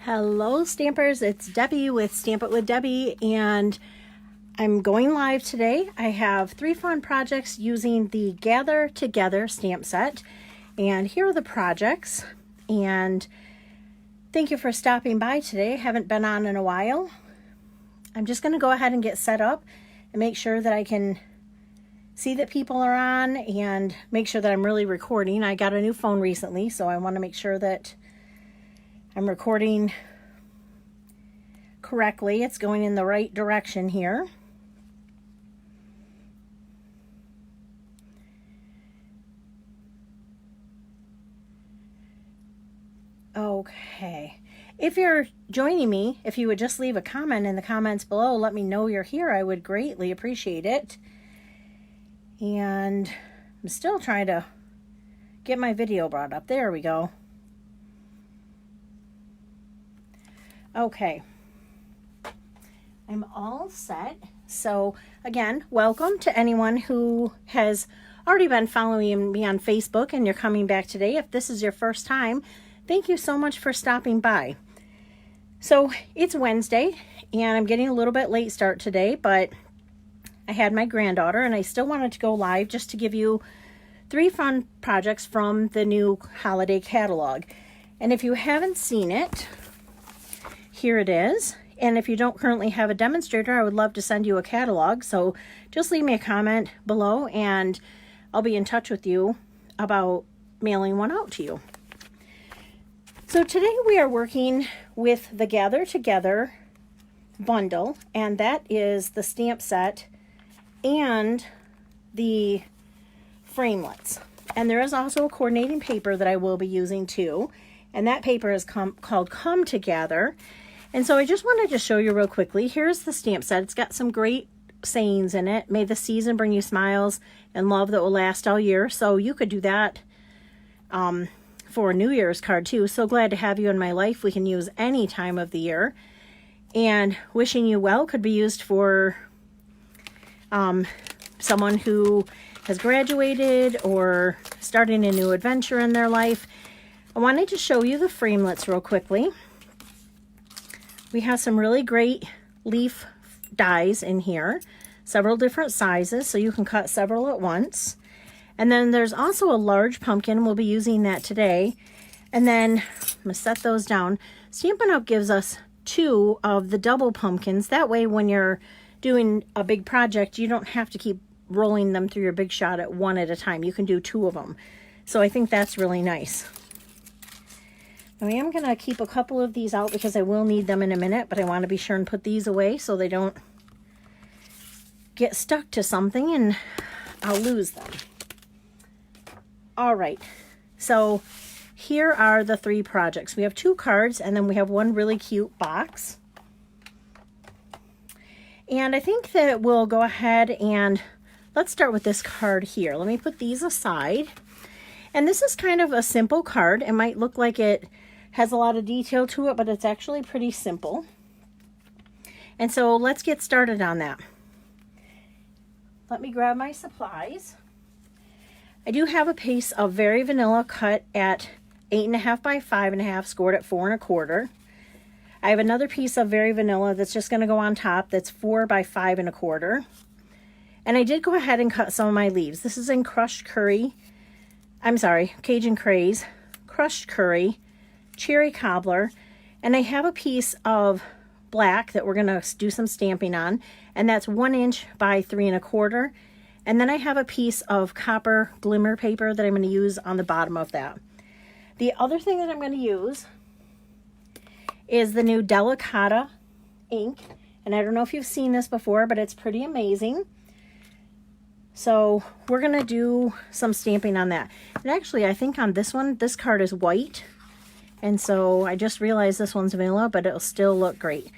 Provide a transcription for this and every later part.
Hello Stampers, it's Debbie with Stamp It with Debbie, and I'm going live today. I have 3 fun projects using the Gather Together stamp set, and here are the projects. And thank you for stopping by today. I haven't been on in a while. I'm just going to go ahead and get set up and make sure that I can see that people are on and make sure that I'm really recording. I got a new phone recently, so I want to make sure that I'm recording correctly. It's going in the right direction here. Okay. If you're joining me, if you would just leave a comment in the comments below, let me know you're here. I would greatly appreciate it. And I'm still trying to get my video brought up. There we go. Okay, I'm all set. So again, welcome to anyone who has already been following me on Facebook and you're coming back today. If this is your first time, thank you so much for stopping by. So it's Wednesday and I'm getting a little bit late start today, but I had my granddaughter and I still wanted to go live just to give you 3 fun projects from the new holiday catalog. And if you haven't seen it, here it is. And if you don't currently have a demonstrator, I would love to send you a catalog. So just leave me a comment below and I'll be in touch with you about mailing one out to you. So today we are working with the Gather Together bundle, and that is the stamp set and the framelits. And there is also a coordinating paper that I will be using too. And that paper is called Come Together. And so I just wanted to show you real quickly. Here's the stamp set. It's got some great sayings in it. May the season bring you smiles and love that will last all year. So you could do that for a New Year's card too. So glad to have you in my life. We can use any time of the year. And wishing you well could be used for someone who has graduated or starting a new adventure in their life. I wanted to show you the framelits real quickly. We have some really great leaf dies in here, several different sizes, so you can cut several at once. And then there's also a large pumpkin. We'll be using that today. And then I'm going to set those down. Stampin' Up! Gives us 2 of the double pumpkins. That way when you're doing a big project, you don't have to keep rolling them through your big shot at one at a time. You can do 2 of them. So I think that's really nice. I am going to keep a couple of these out because I will need them in a minute, but I want to be sure and put these away so they don't get stuck to something and I'll lose them. All right, so here are the 3 projects. We have 2 cards and then we have one really cute box. And I think that we'll go ahead and let's start with this card here. Let me put these aside. And this is kind of a simple card. It might look like it has a lot of detail to it, but it's actually pretty simple. And so let's get started on that. Let me grab my supplies. I do have a piece of Very Vanilla cut at 8.5 by 5.5, scored at 4 1/4. I have another piece of Very Vanilla that's just going to go on top that's 4 by 5 1/4. And I did go ahead and cut some of my leaves. This is in crushed curry. I'm sorry, Cajun Craze, crushed curry, cherry cobbler, and I have a piece of black that we're going to do some stamping on, and that's 1 inch by 3 1/4. And then I have a piece of copper glimmer paper that I'm going to use on the bottom of that. The other thing that I'm going to use is the new Delicata ink, and I don't know if you've seen this before, but it's pretty amazing. So we're going to do some stamping on that. And actually, I think on this one, this card is white. And so I just realized this one's vanilla, but it'll still look great.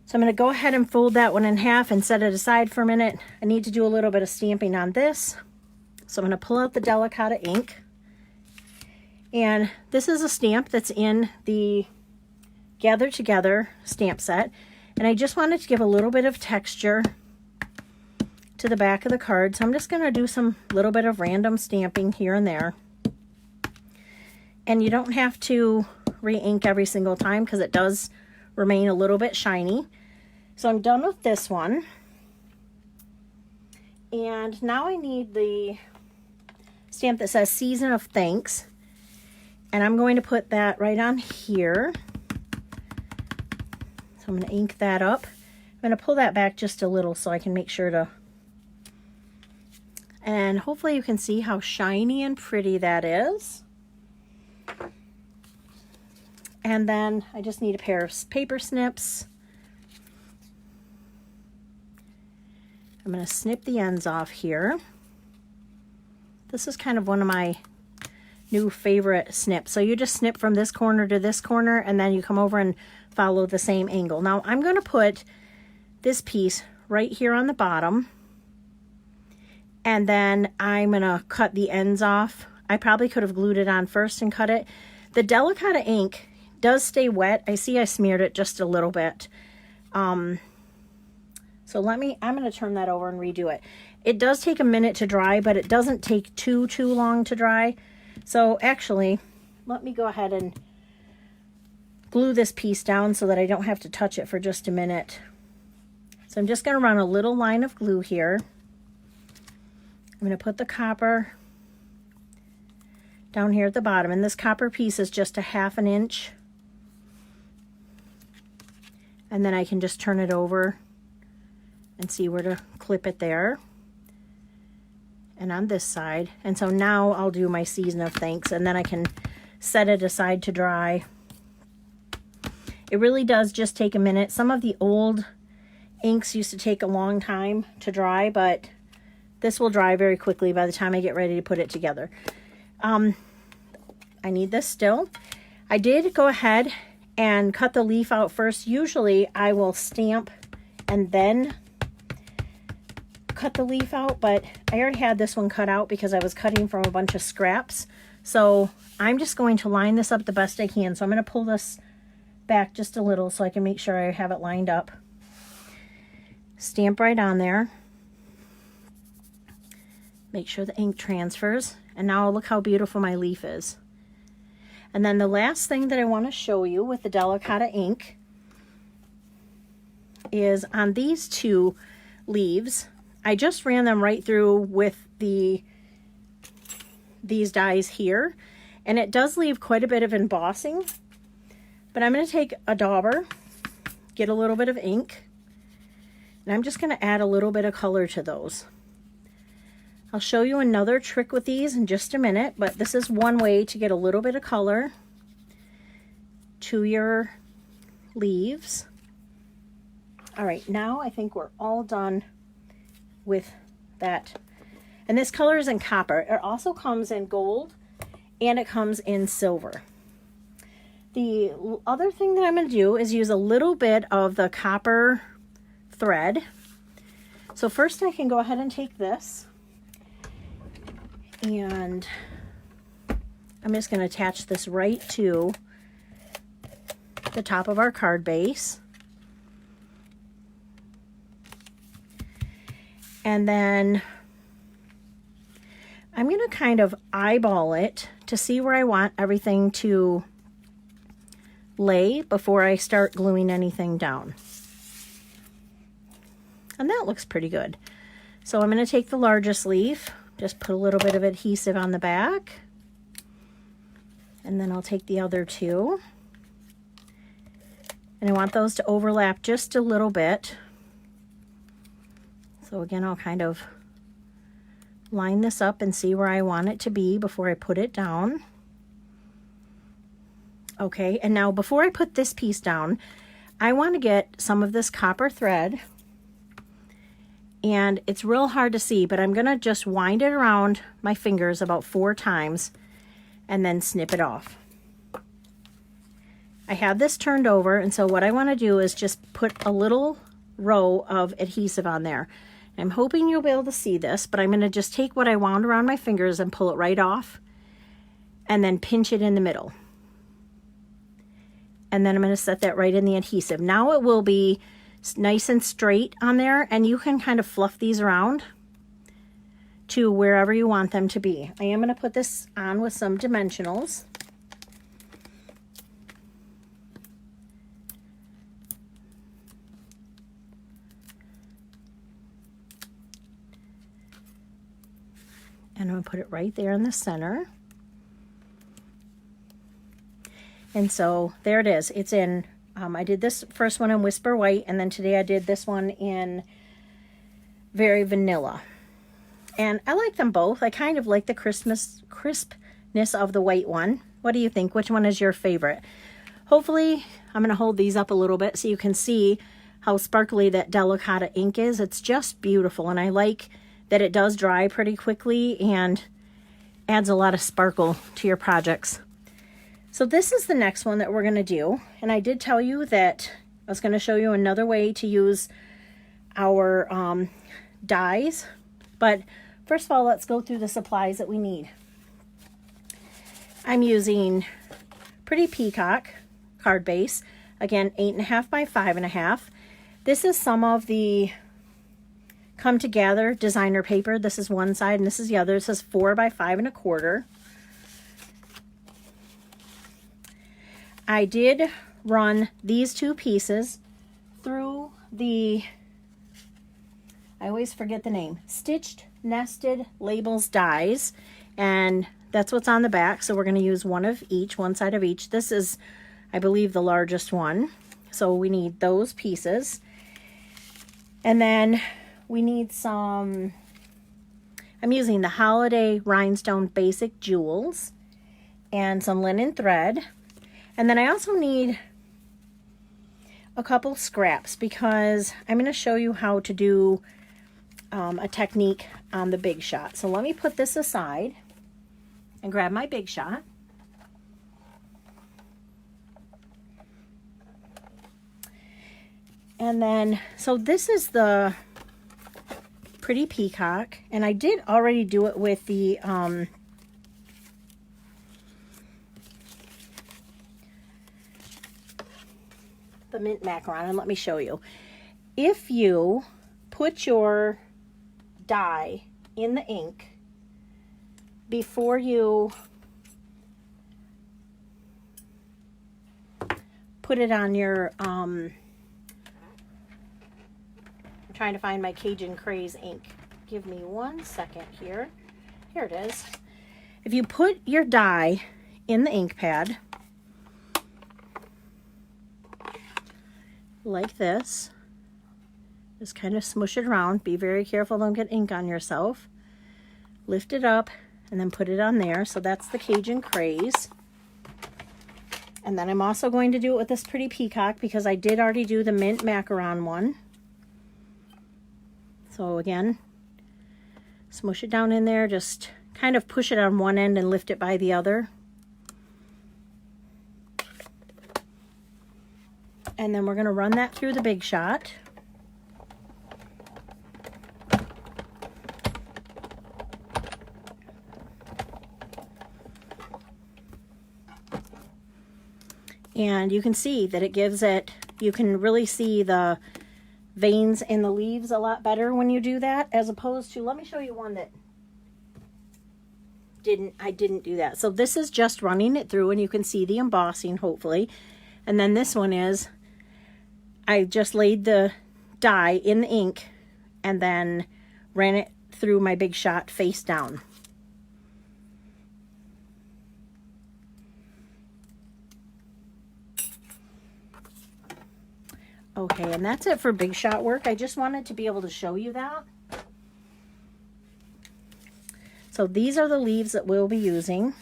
So I'm going to go ahead and fold that one in half and set it aside for a minute. I need to do a little bit of stamping on this. So I'm going to pull out the Delicata ink. And this is a stamp that's in the Gather Together stamp set. And I just wanted to give a little bit of texture to the back of the card. So I'm just going to do some little bit of random stamping here and there. And you don't have to re-ink every single time because it does remain a little bit shiny. So I'm done with this one. And now I need the stamp that says Season of Thanks. And I'm going to put that right on here. So I'm going to ink that up. I'm going to pull that back just a little so I can make sure to... And hopefully you can see how shiny and pretty that is. And then I just need a pair of paper snips. I'm going to snip the ends off here. This is kind of one of my new favorite snips. So you just snip from this corner to this corner, and then you come over and follow the same angle. Now I'm going to put this piece right here on the bottom, and then I'm going to cut the ends off. I probably could have glued it on first and cut it. The Delicata ink does stay wet. I see I smeared it just a little bit. So I'm going to turn that over and redo it. It does take a minute to dry, but it doesn't take too long to dry. So actually, let me go ahead and glue this piece down so that I don't have to touch it for just a minute. So I'm just going to run a little line of glue here. I'm going to put the copper down here at the bottom, and this copper piece is just a 1/2 inch. And then I can just turn it over and see where to clip it there. And on this side. And so now I'll do my Season of Thanks, and then I can set it aside to dry. It really does just take a minute. Some of the old inks used to take a long time to dry, but this will dry very quickly by the time I get ready to put it together. I need this still. I did go ahead and cut the leaf out first. Usually I will stamp and then cut the leaf out, but I already had this one cut out because I was cutting from a bunch of scraps. So I'm just going to line this up the best I can. So I'm going to pull this back just a little so I can make sure I have it lined up. Stamp right on there. Make sure the ink transfers. And now look how beautiful my leaf is. And then the last thing that I want to show you with the Delicata ink is on these two leaves. I just ran them right through with these dies here, and it does leave quite a bit of embossing. But I'm going to take a dauber, get a little bit of ink, and I'm just going to add a little bit of color to those. I'll show you another trick with these in just a minute, but this is one way to get a little bit of color to your leaves. All right, now I think we're all done with that. And this color is in copper. It also comes in gold and it comes in silver. The other thing that I'm going to do is use a little bit of the copper thread. So first I can go ahead and take this, and I'm just going to attach this right to the top of our card base. And then I'm going to kind of eyeball it to see where I want everything to lay before I start gluing anything down. And that looks pretty good. So I'm going to take the largest leaf, just put a little bit of adhesive on the back, and then I'll take the other two. And I want those to overlap just a little bit. So again, I'll kind of line this up and see where I want it to be before I put it down. Okay, and now before I put this piece down, I want to get some of this copper thread, and it's real hard to see, but I'm going to just wind it around my fingers about 4 times and then snip it off. I have this turned over, and so what I want to do is just put a little row of adhesive on there. I'm hoping you'll be able to see this, but I'm going to just take what I wound around my fingers and pull it right off, and then pinch it in the middle. And then I'm going to set that right in the adhesive. Now it will be nice and straight on there, and you can kind of fluff these around to wherever you want them to be. I am going to put this on with some dimensionals. going to put it right there in the center. And so there it is. It's in, I did this first one in Whisper White, and then today I did this one in Very Vanilla. And I like them both. I kind of like the crispness of the white one. What do you think? Which one is your favorite? Hopefully, I'm going to hold these up a little bit so you can see how sparkly that Delicata ink is. It's just beautiful, and I like that it does dry pretty quickly and adds a lot of sparkle to your projects. So this is the next one that we're going to do, and I did tell you that I was going to show you another way to use our dies, but first of all, let's go through the supplies that we need. I'm using Pretty Peacock card base, again 8.5 by 5.5. This is some of the Come Together designer paper. This is one side and this is the other. It says 4 by 5.25. I did run these two pieces through the, I always forget the name, Stitched Nested Labels dies, and that's what's on the back. So we're going to use one of each, one side of each. This is, I believe, the largest one. So we need those pieces. And then we need some, I'm using the Holiday Rhinestone Basic Jewels and some linen thread. And then I also need a couple scraps because I'm going to show you how to do a technique on the Big Shot. So let me put this aside and grab my Big Shot. And then, so this is the Pretty Peacock, and I did already do it with the mint macaron, and let me show you. If you put your die in the ink before you put it on your I'm trying to find my Cajun Craze ink. Give me 1 second here. Here it is. If you put your die in the ink pad like this, just kind of smush it around. Be very careful, don't get ink on yourself. Lift it up and then put it on there. So that's the Cajun Craze. And then I'm also going to do it with this Pretty Peacock because I did already do the mint macaron one. So again, smush it down in there, just kind of push it on one end and lift it by the other. And then we're going to run that through the Big Shot. And you can see that it gives it, you can really see the veins in the leaves a lot better when you do that, as opposed to, let me show you one that I didn't do that. So this is just running it through and you can see the embossing hopefully. And then this one is, I just laid the die in the ink and then ran it through my Big Shot face down. Okay, and that's it for Big Shot work. I just wanted to be able to show you that. So these are the leaves that we'll be using.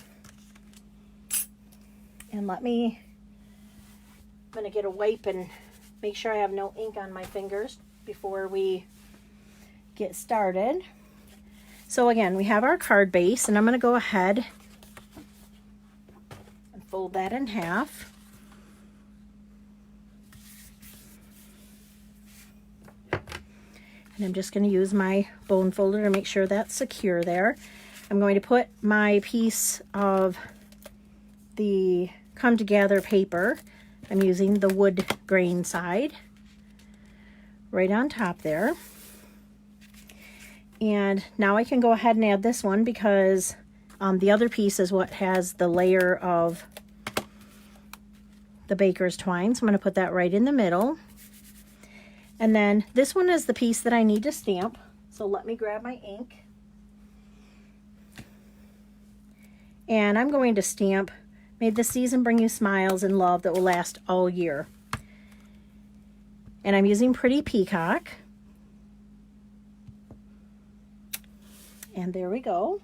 And I'm going to get a wipe and make sure I have no ink on my fingers before we get started. So again, we have our card base, and I'm going to go ahead and fold that in half. And I'm just going to use my bone folder to make sure that's secure there. I'm going to put my piece of the Come Together paper, I'm using the wood grain side, right on top there. And now I can go ahead and add this one because the other piece is what has the layer of the baker's twine. So I'm going to put that right in the middle. And then this one is the piece that I need to stamp. So let me grab my ink. And I'm going to stamp, "May the season bring you smiles and love that will last all year." And I'm using Pretty Peacock. And there we go.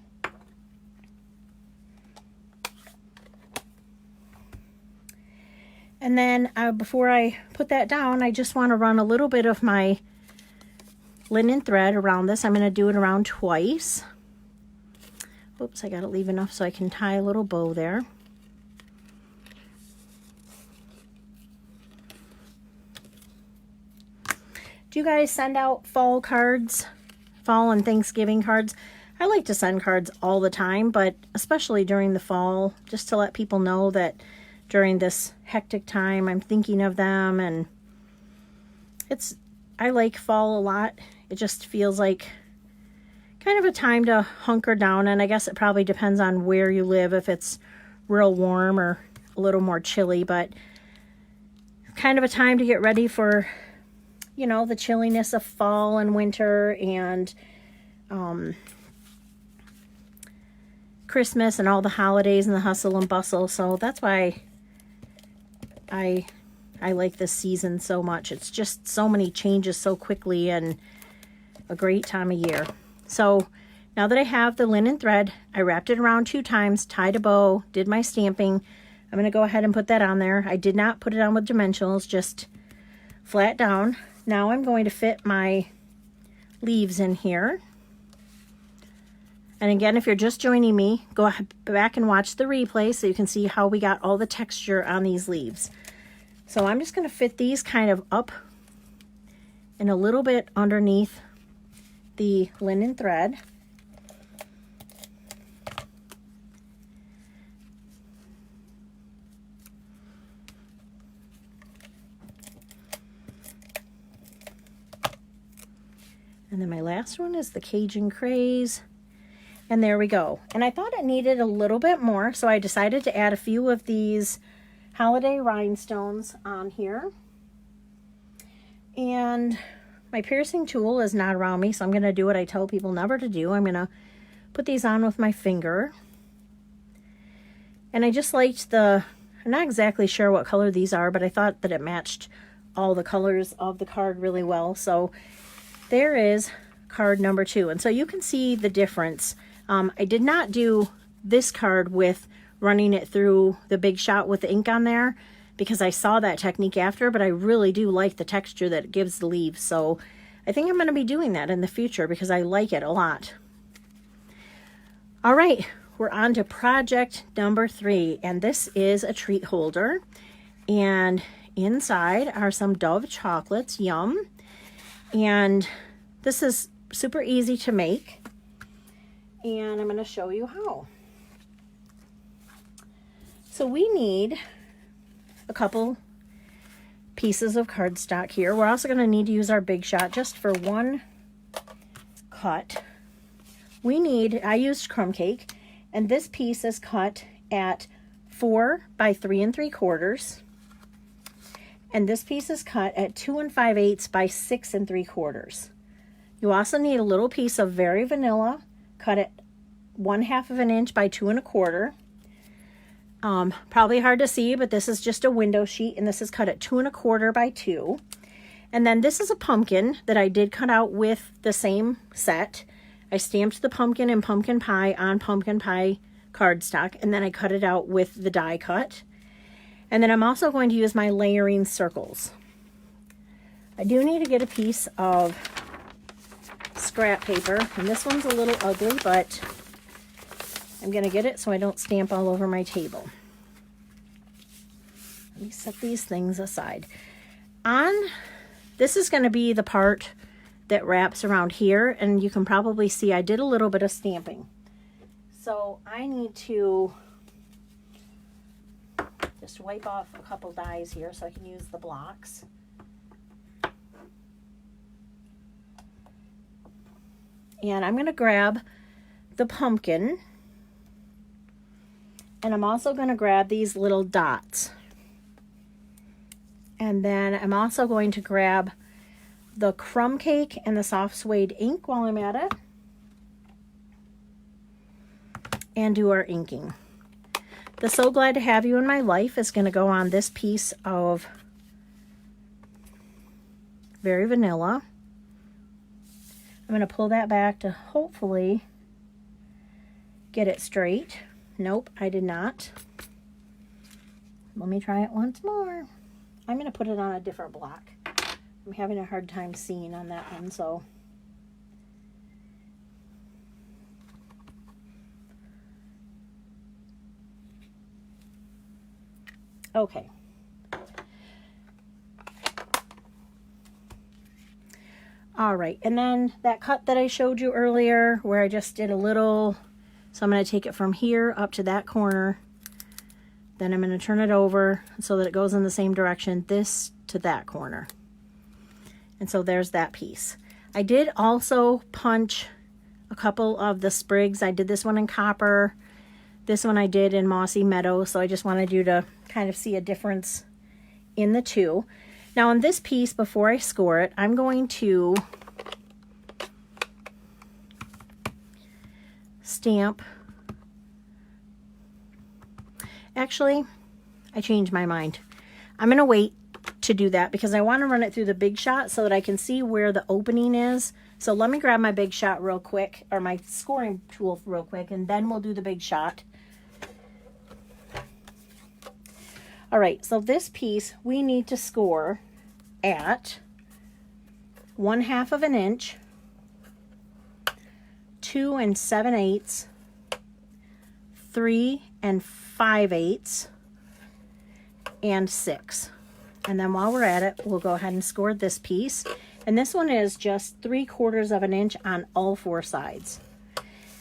And then before I put that down, I just want to run a little bit of my linen thread around this. I'm going to do it around twice. Oops, I got to leave enough so I can tie a little bow there. Do you guys send out fall cards? Fall and Thanksgiving cards? I like to send cards all the time, but especially during the fall, just to let people know that during this hectic time I'm thinking of them. And I like fall a lot. It just feels like kind of a time to hunker down, and I guess it probably depends on where you live, if it's real warm or a little more chilly, but kind of a time to get ready for, you know, the chilliness of fall and winter and Christmas and all the holidays and the hustle and bustle. So that's why I like this season so much. It's just so many changes so quickly and a great time of year. So now that I have the linen thread, I wrapped it around 2 times, tied a bow, did my stamping. I'm going to go ahead and put that on there. I did not put it on with dimensionals, just flat down. Now I'm going to fit my leaves in here. And again, if you're just joining me, go back and watch the replay so you can see how we got all the texture on these leaves. So I'm just going to fit these kind of up and a little bit underneath the linen thread. And then my last one is the Cajun Craze. And there we go. And I thought it needed a little bit more, so I decided to add a few of these holiday rhinestones on here. And my piercing tool is not around me, so I'm going to do what I tell people never to do. I'm going to put these on with my finger. And I just liked I'm not exactly sure what color these are, but I thought that it matched all the colors of the card really well. So there is card number 2. And so you can see the difference. I did not do this card with running it through the Big Shot with the ink on there because I saw that technique after, but I really do like the texture that it gives the leaves. So I think I'm going to be doing that in the future because I like it a lot. All right, we're on to project number 3, and this is a treat holder. And inside are some Dove chocolates, yum. And this is super easy to make. And I'm going to show you how. So we need a couple pieces of cardstock here. We're also going to need to use our Big Shot just for one cut. I used crumb cake, and this piece is cut at 4 by 3 3/4. And this piece is cut at 2 5/8 by 6 3/4. You also need a little piece of Very Vanilla, cut at 1/2 inch by 2 1/4. Probably hard to see, but this is just a window sheet, and this is cut at 2 1/4 by 2. And then this is a pumpkin that I did cut out with the same set. I stamped the pumpkin and pumpkin pie on pumpkin pie cardstock, and then I cut it out with the die cut. And then I'm also going to use my layering circles. I do need to get a piece of scrap paper, and this one's a little ugly, but I'm going to get it so I don't stamp all over my table. Let me set these things aside. This is going to be the part that wraps around here, and you can probably see I did a little bit of stamping. So I need to just wipe off a couple dies here so I can use the blocks. And I'm going to grab the pumpkin, and I'm also going to grab these little dots. And then I'm also going to grab the crumb cake and the soft suede ink while I'm at it, and do our inking. The So Glad to Have You in My Life is going to go on this piece of Very Vanilla. I'm going to pull that back to hopefully get it straight. Nope, I did not. Let me try it once more. I'm going to put it on a different block. I'm having a hard time seeing on that one, so. Okay. All right, and then that cut that I showed you earlier where I just did a little, so I'm going to take it from here up to that corner. Then I'm going to turn it over so that it goes in the same direction, this to that corner. And so there's that piece. I did also punch a couple of the sprigs. I did this one in copper. This one I did in Mossy Meadow. So I just wanted you to kind of see a difference in the two. Now on this piece, before I score it, I'm going to stamp. Actually, I changed my mind. I'm going to wait to do that because I want to run it through the Big Shot so that I can see where the opening is. So let me grab my Big Shot real quick, or my scoring tool real quick, and then we'll do the Big Shot. All right, so this piece we need to score at 1/2 of an inch, 2 7/8, 3 5/8, and 6. And then while we're at it, we'll go ahead and score this piece. And this one is just 3/4 of an inch on all 4 sides.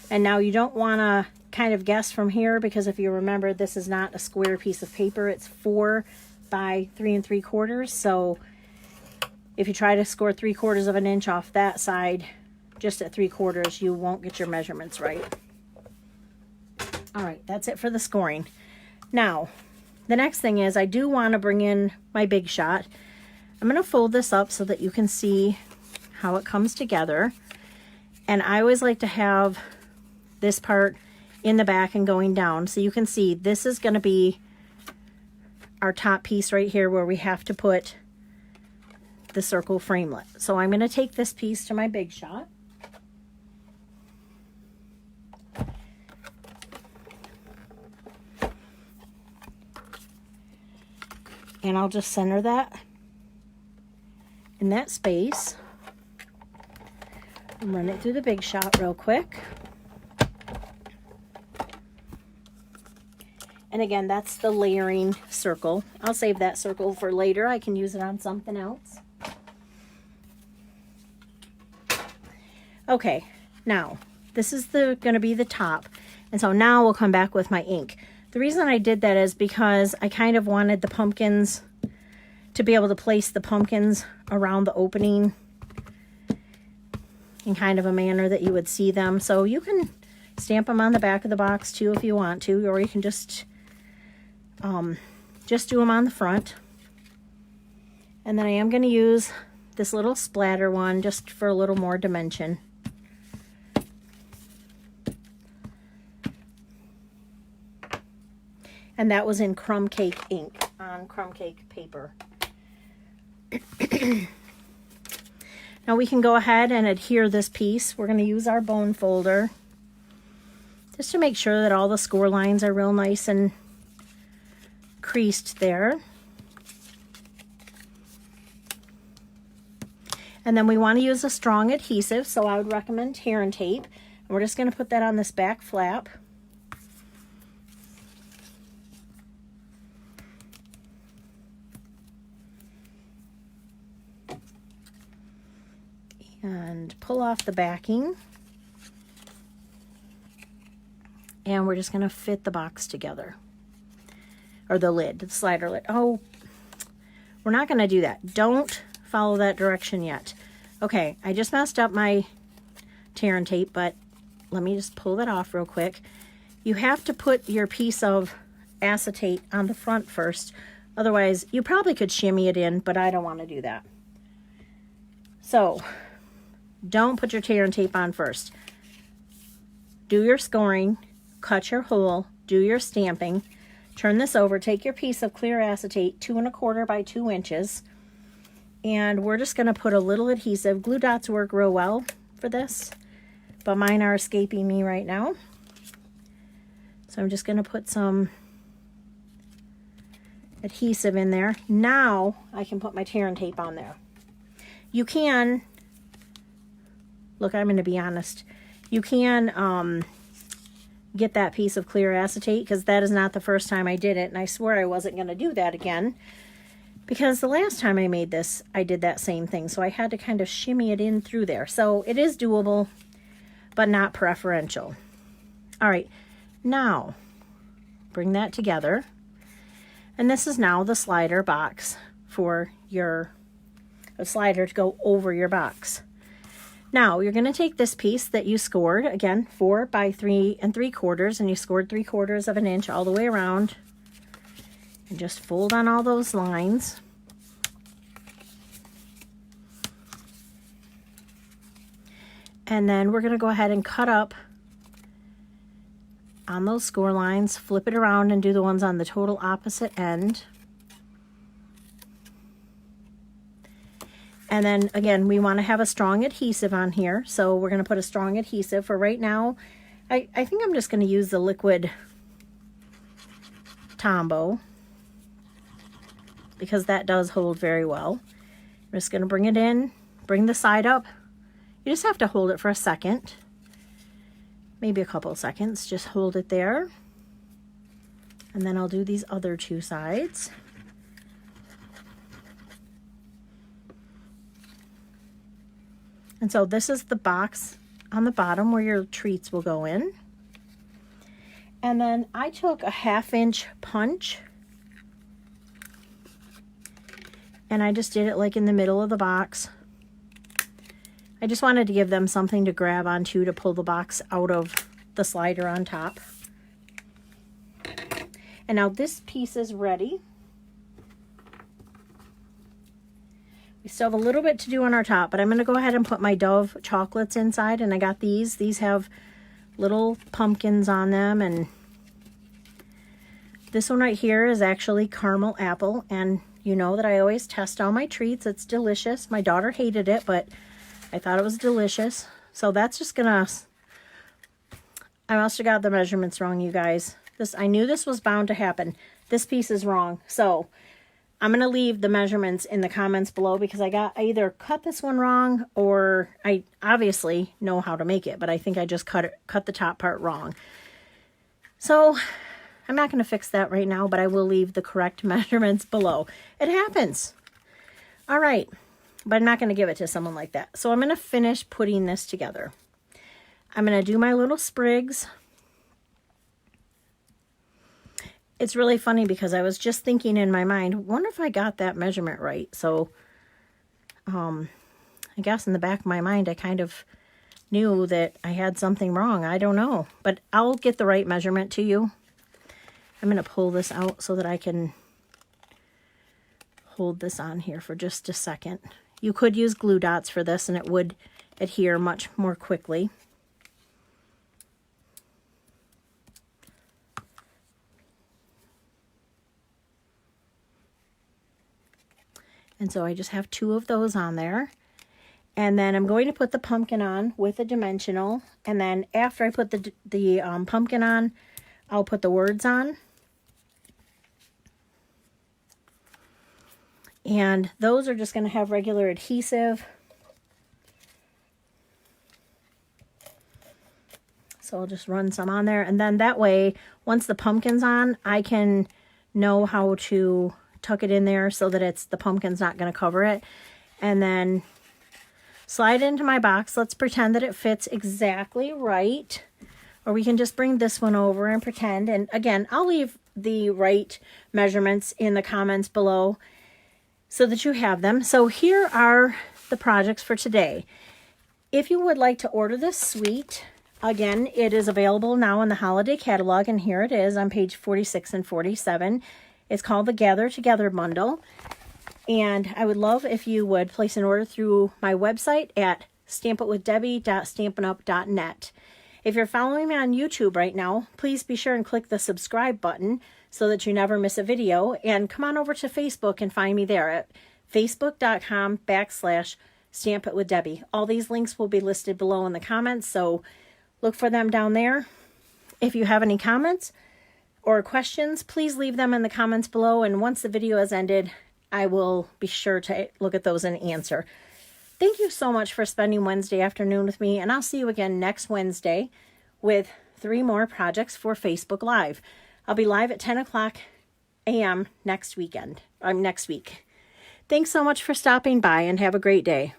And now you don't want to kind of guess from here, because if you remember, this is not a square piece of paper. It's 4 by 3 3/4. So if you try to score 3/4 of an inch off that side, just at 3/4, you won't get your measurements right. All right, that's it for the scoring. Now, the next thing is I do want to bring in my Big Shot. I'm going to fold this up so that you can see how it comes together. And I always like to have this part in the back and going down. So you can see this is going to be our top piece right here where we have to put the circle framelit. So I'm going to take this piece to my Big Shot. And I'll just center that in that space and run it through the Big Shot real quick. And again, that's the layering circle. I'll save that circle for later. I can use it on something else. Okay, now this is going to be the top. And so now we'll come back with my ink. The reason I did that is because I kind of wanted the pumpkins to be able to place the pumpkins around the opening in kind of a manner that you would see them. So you can stamp them on the back of the box too if you want to, or you can just do them on the front. And then I am going to use this little splatter one just for a little more dimension. And that was in crumb cake ink on crumb cake paper. Now we can go ahead and adhere this piece. We're going to use our bone folder just to make sure that all the score lines are real nice and creased there. And then we want to use a strong adhesive, so I would recommend tear and tape. And we're just going to put that on this back flap. And pull off the backing. And we're just going to fit the box together. Or the lid, the slider lid. Oh, we're not going to do that. Don't follow that direction yet. Okay, I just messed up my tear and tape, but let me just pull that off real quick. You have to put your piece of acetate on the front first. Otherwise, you probably could shimmy it in, but I don't want to do that. So, don't put your tear and tape on first. Do your scoring, cut your hole, do your stamping. Turn this over, take your piece of clear acetate, 2 1/4 by 2 inches, and we're just going to put a little adhesive. Glue dots work real well for this, but mine are escaping me right now. So I'm just going to put some adhesive in there. Now I can put my tear and tape on there. You can, look, I'm going to be honest, you can get that piece of clear acetate, because that is not the first time I did it, and I swear I wasn't going to do that again, because the last time I made this, I did that same thing, so I had to kind of shimmy it in through there. So it is doable, but not preferential. All right, now bring that together, and this is now the slider box for your slider to go over your box. Now you're going to take this piece that you scored, again 4 by 3 3/4, and you scored 3/4 of an inch all the way around, and just fold on all those lines. And then we're going to go ahead and cut up on those score lines, flip it around and do the ones on the total opposite end. And then again, we want to have a strong adhesive on here, so we're going to put a strong adhesive. For right now, I think I'm just going to use the liquid Tombow, because that does hold very well. I'm just going to bring it in, bring the side up. You just have to hold it for a second, maybe a couple seconds. Just hold it there. And then I'll do these other 2 sides. And so this is the box on the bottom where your treats will go in. And then I took a 1/2 inch punch, and I just did it like in the middle of the box. I just wanted to give them something to grab onto to pull the box out of the slider on top. And now this piece is ready. We still have a little bit to do on our top, but I'm going to go ahead and put my Dove chocolates inside, and I got these. These have little pumpkins on them, and this one right here is actually caramel apple, and you know that I always test all my treats. It's delicious. My daughter hated it, but I thought it was delicious. So that's just gonna, I must have got the measurements wrong, you guys. I knew this was bound to happen. This piece is wrong. So I'm going to leave the measurements in the comments below, because I either cut this one wrong, or I obviously know how to make it, but I think I just cut the top part wrong. So I'm not going to fix that right now, but I will leave the correct measurements below. It happens. All right, but I'm not going to give it to someone like that. So I'm going to finish putting this together. I'm going to do my little sprigs. It's really funny because I was just thinking in my mind, wonder if I got that measurement right. So I guess in the back of my mind, I kind of knew that I had something wrong. I don't know, but I'll get the right measurement to you. I'm going to pull this out so that I can hold this on here for just a second. You could use glue dots for this, and it would adhere much more quickly. And so I just have 2 of those on there. And then I'm going to put the pumpkin on with a dimensional. And then after I put the pumpkin on, I'll put the words on. And those are just going to have regular adhesive. So I'll just run some on there. And then that way, once the pumpkin's on, I can know how to tuck it in there so that the pumpkin's not going to cover it. And then slide it into my box. Let's pretend that it fits exactly right. Or we can just bring this one over and pretend. And again, I'll leave the right measurements in the comments below so that you have them. So here are the projects for today. If you would like to order this suite, again, it is available now in the holiday catalog, and here it is on page 46 and 47. It's called the Gather Together Bundle, and I would love if you would place an order through my website at stampitwithdebbie.stampinup.net. If you're following me on YouTube right now, please be sure and click the subscribe button so that you never miss a video. And come on over to Facebook and find me there at facebook.com/Stamp It with Debbie. All these links will be listed below in the comments, so look for them down there. If you have any comments or questions, please leave them in the comments below, and once the video has ended, I will be sure to look at those and answer. Thank you so much for spending Wednesday afternoon with me, and I'll see you again next Wednesday with 3 more projects for Facebook Live. I'll be live at 10 o'clock a.m. next week. Thanks so much for stopping by, and have a great day.